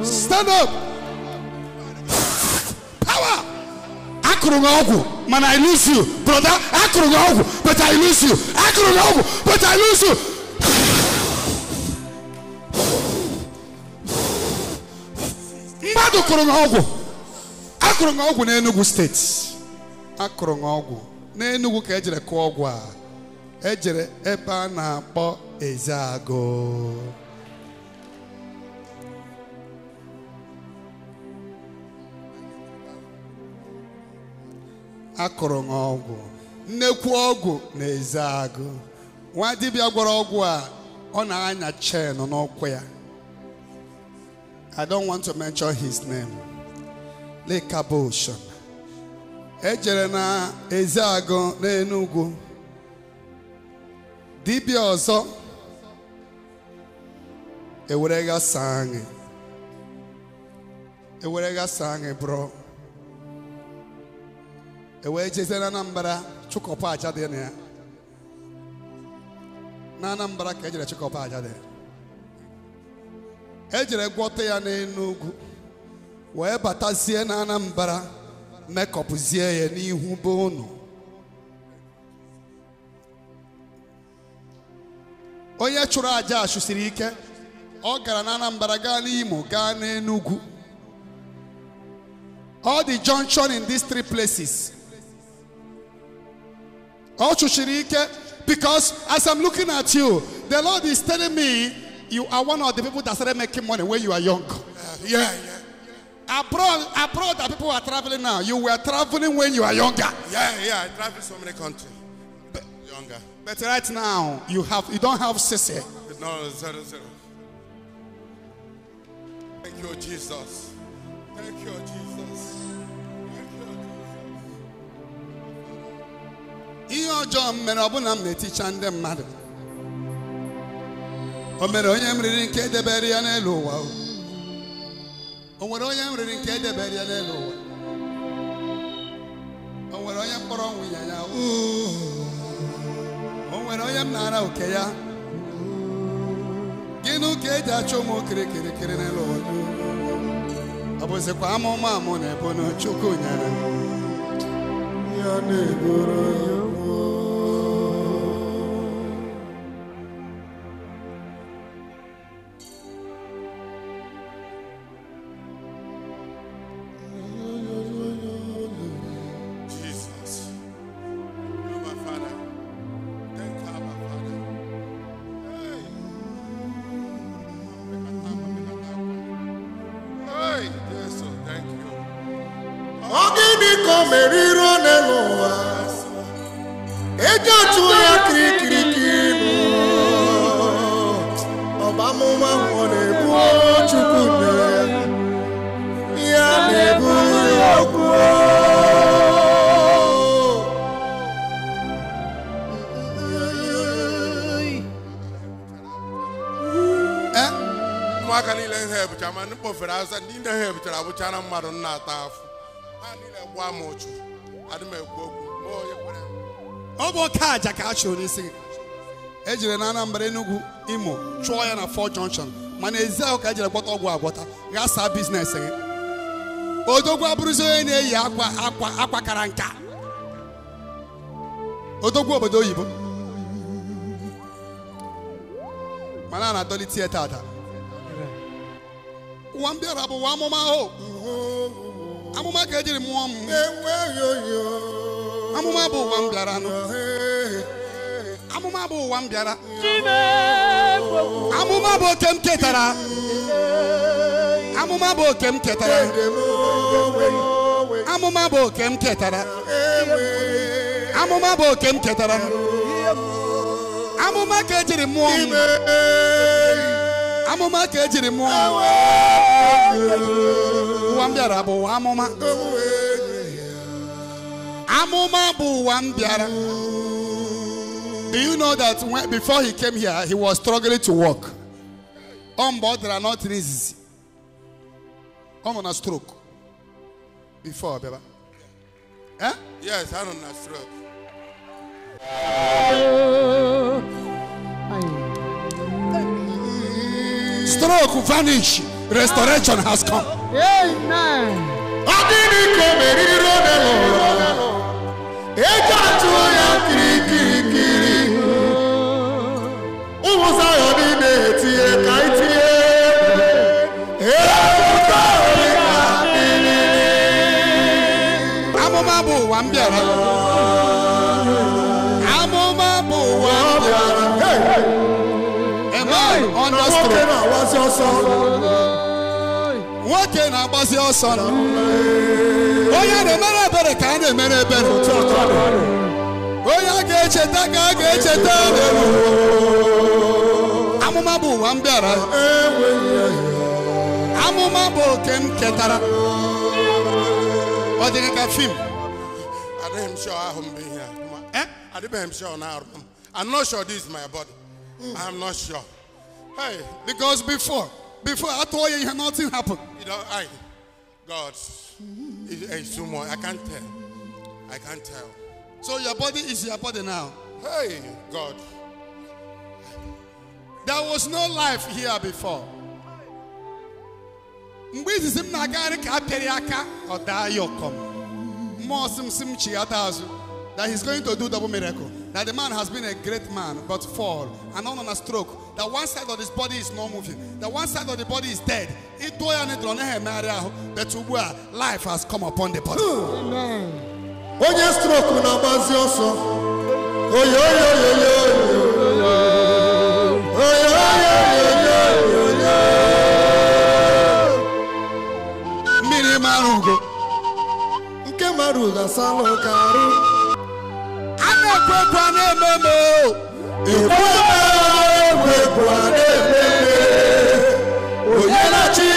Stand up. Power. Man, I lose you, brother. But I lose you. But I lose you. Madu Akurungogu na Enugu State. Akurungogu na Enugu ka ejere kwa ogwu a. Ejere ebe a na-akpọ Ezeago. Akurungogu nnekwu ọgwụ na Ezeago. Nwa dibịa gwara ọgwụ a ọ na-anya chain n'ụkwụ ya. I don't want to mention his name. Lake Ocean. Ejere na Ezeago na Enugu. Dibịa ọzọ ewerega sangi bro. Ewe jeze na Anambra chụkọpụ aja dị na ya. Na Anambra ka ejere chụkọpụ aja dị. Ejere gwọta ya na Enugu. Wee batazie na Anambra mekọpụzie ya n'ihu be unu. Onye chụrụ aja achụsiri ike. Ọ gara na Anambra gaa n'Imo gaa na Enugu. All the junction in these three places. All Chushirike, because as I'm looking at you, the Lord is telling me you are one of the people that started making money when you are young. Yeah. Abroad that people are traveling now. You were traveling when you are younger. Yeah. I travel so many countries. Younger. But right now you don't have CC. No, zero. Thank you, Jesus. Thank you, Jesus. Ihe ọjọọ mere ọbụna m na-eticha ndị mmadụ. O mere onye mriri nke edebere ya n'elu ụwa. O nwere onye mriri nke edebere ya n'elu ụwa. O nwere onye mkpọrọ nwunye ya. O nwere onye m na-ara oke ya. Gịnị ka eji achọ ụmụ kirikiri n'elu ụwa? Ọ bụzikwa amụma amụ na ebo na Chukwu nyere. Ya na-eburu ya. Ejere na Anambra Enugu Imo chụọ ya na 4 junction mana Ezeago ka ejere gbọta ọgwụ agwọta gasa business gị. Odogwu abụrụzi onye na-eyi akwa kara nka. Odogwu obodo oyibo mana na-adọli tieta ada. Ụwa mbịara bụ ụwa amụma ahụ. Amụma ka ejiri mụọ m. Amụma bụ ụwa mbịara anụ. Amụma bụ ụwa mbịara. Amụma bụ oke m ketara. Amụma bụ oke m ketara. Amụma bụ oke m ketara. Amụma bụ oke m ketara. Amụma ka ejiri mụọ m. Amụma ka ejiri mụọ m. Ụwa mbịara bụ ụwa amụma. Amụma bụ ụwa mbịara. Do you know that before he came here, he was struggling to walk? But are not easy. On a stroke. Before, baby. Eh? Yes, I'm on a stroke. Stroke vanish. Restoration has come. Amen. What can I was your son? Oh, yeah, the man better kind of man better. Oh, yeah, get it. I'm a mabu, one better. I'm a mabu, Kem Ketara. What did I get him? I didn't sure I won't be here. I didn't sure now. I'm not sure this is my body. I'm not sure. Hey, because before I told you nothing happened. You know, God, it's too much. I can't tell. So your body is your body now. Hey, God. There was no life here before. That he's going to do double miracle. That the man has been a great man, but fall and not on a stroke. That one side of his body is not moving. That one side of the body is dead. But life has come upon the body. Amen. Oyela chi